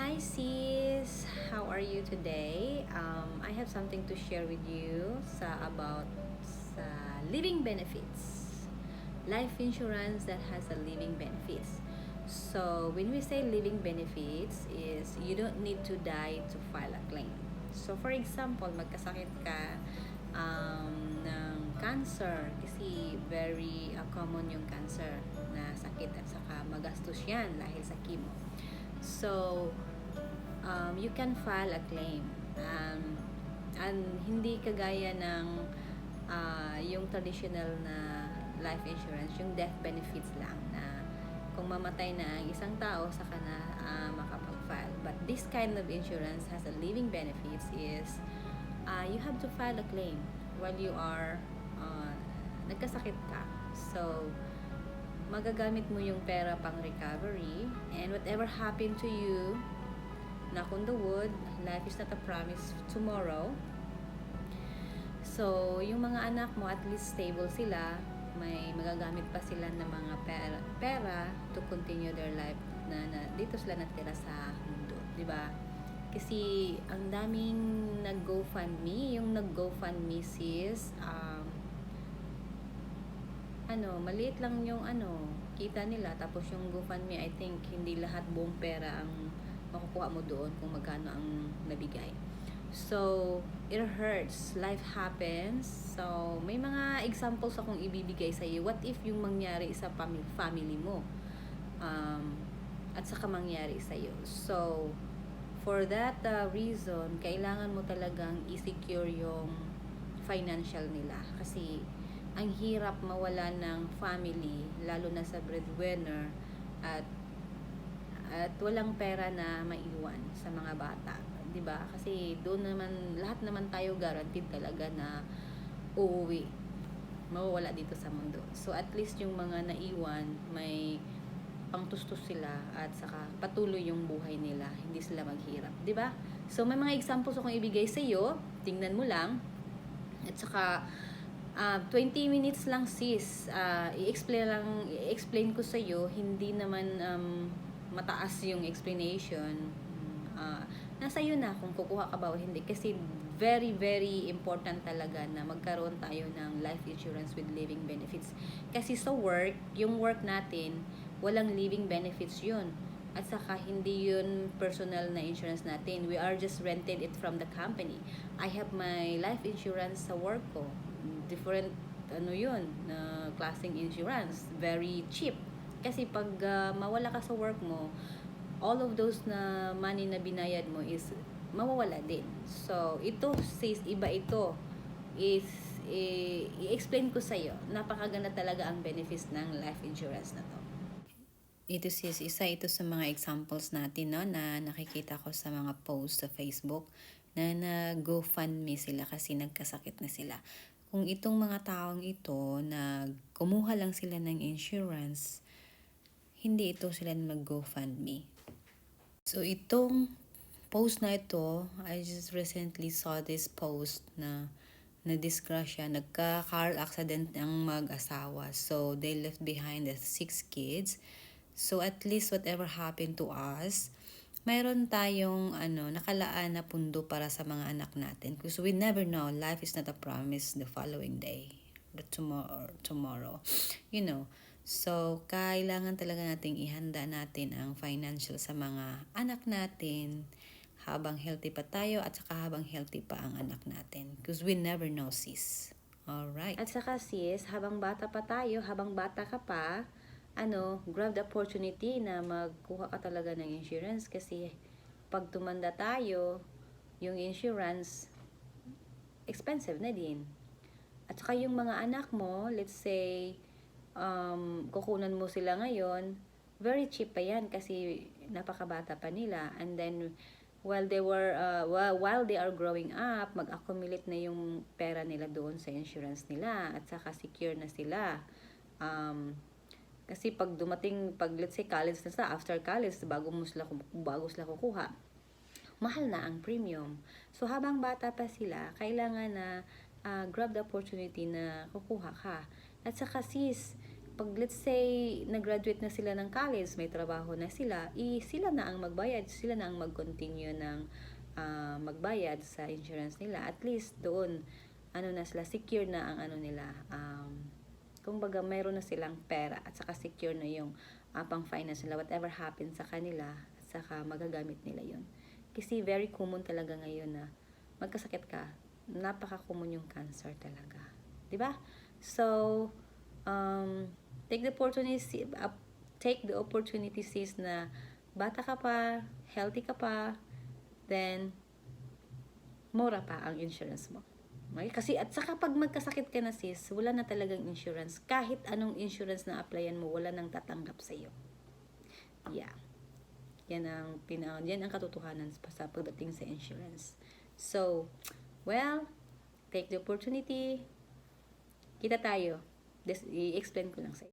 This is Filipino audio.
Hi sis, how are you today? I have something to share with you sa living benefits. Life insurance that has a living benefits. So when we say living benefits is you don't need to die to file a claim. So for example, magkasakit ka ng cancer kasi very common yung cancer na sakit at saka magastos yan dahil sa chemo. So, you can file a claim. And hindi kagaya ng yung traditional na life insurance, yung death benefits lang na kung mamatay na ang isang tao saka na makapag-file. But this kind of insurance has a living benefits is you have to file a claim while you are nagkasakit ka. So, magagamit mo yung pera pang recovery, and whatever happened to you, knock on the wood, life is not a promise tomorrow. So yung mga anak mo, at least stable sila, may magagamit pa sila ng mga pera to continue their life na dito sila natira sa mundo, di ba? Kasi ang daming nag-GoFundMe, yung nag-GoFundMe sis, maliit lang yung kita nila, tapos yung GoFundMe, I think hindi lahat buong pera ang makukuha mo doon kung magkano ang nabigay. So, it hurts. Life happens. So, may mga examples akong ibibigay sa iyo. What if yung mangyari sa family mo? At saka mangyari sa iyo. So, for that reason, kailangan mo talagang i-secure yung financial nila. Kasi, ang hirap mawala ng family, lalo na sa breadwinner, at walang pera na maiwan sa mga bata, 'di ba? Kasi doon naman lahat naman tayo guaranteed talaga na uuwi, mawawala dito sa mundo. So at least yung mga naiwan may pangtustos sila at saka patuloy yung buhay nila, hindi sila maghirap, 'di ba? So may mga examples akong ibigay sa iyo, tingnan mo lang. At saka 20 minutes lang sis, i-explain ko sa iyo, hindi naman mataas yung explanation. Nasa iyo na kung kukuha ka ba o hindi, kasi very very important talaga na magkaroon tayo ng life insurance with living benefits. Kasi sa yung work natin, walang living benefits yun. At saka hindi yun personal na insurance natin. We are just rented it from the company. I have my life insurance sa work ko. Different yun na klaseng insurance, very cheap. Kasi pag mawala ka sa work mo, all of those na money na binayad mo is mawawala din. So ito says iba, ito is i-explain ko sa iyo. Napakaganda talaga ang benefits ng life insurance na to. Ito sis, isa ito sa mga examples natin, no, na nakikita ko sa mga post sa Facebook na nag-GoFundMe sila kasi nagkasakit na sila. Kung itong mga taong ito na kumuha lang sila ng insurance, hindi ito sila mag-GoFundMe. So itong post na ito, I just recently saw this post na na-disgrasya, nagka-car accident ang mag-asawa. So they left behind the 6 kids. So at least whatever happened to us, mayroon tayong nakalaan na pundo para sa mga anak natin. Because we never know, life is not a promise the following day, the tomorrow. So kailangan talaga nating ihanda natin ang financial sa mga anak natin habang healthy pa tayo at saka habang healthy pa ang anak natin. Because we never know sis. Alright. At saka sis, habang bata pa tayo, habang bata ka pa, grab the opportunity na magkuha ka talaga ng insurance, kasi pag tumanda tayo, yung insurance expensive na din. At saka yung mga anak mo, let's say kukunan mo sila ngayon, very cheap pa yan kasi napakabata pa nila, and then while they are growing up, mag-accumulate na yung pera nila doon sa insurance nila, at saka secure na sila. Kasi pag let's say college na sila, after college, bago sila kukuha, mahal na ang premium. So habang bata pa sila, kailangan na grab the opportunity na kukuha ka. At saka sis, pag let's say, nag-graduate na sila ng college, may trabaho na sila, sila na ang magbayad, sila na ang mag-continue ng magbayad sa insurance nila. At least doon, ano na sila, secure na ang ano nila, kumbaga mayroon na silang pera at saka secure na yung pang finance nila, whatever happens sa kanila, at saka magagamit nila yun. Kasi very common talaga ngayon na magkasakit ka, napaka-common yung cancer talaga. 'Di ba? So, take the opportunity sis na bata ka pa, healthy ka pa, then mura pa ang insurance mo. Okay? Kasi at saka pag magkasakit ka na sis, wala na talagang insurance. Kahit anong insurance na applyan mo, wala nang tatanggap sa iyo. Yeah. Yan ang katotohanan sa pagdating sa insurance. So, well, take the opportunity. Kita tayo. I-explain ko lang sa iyo.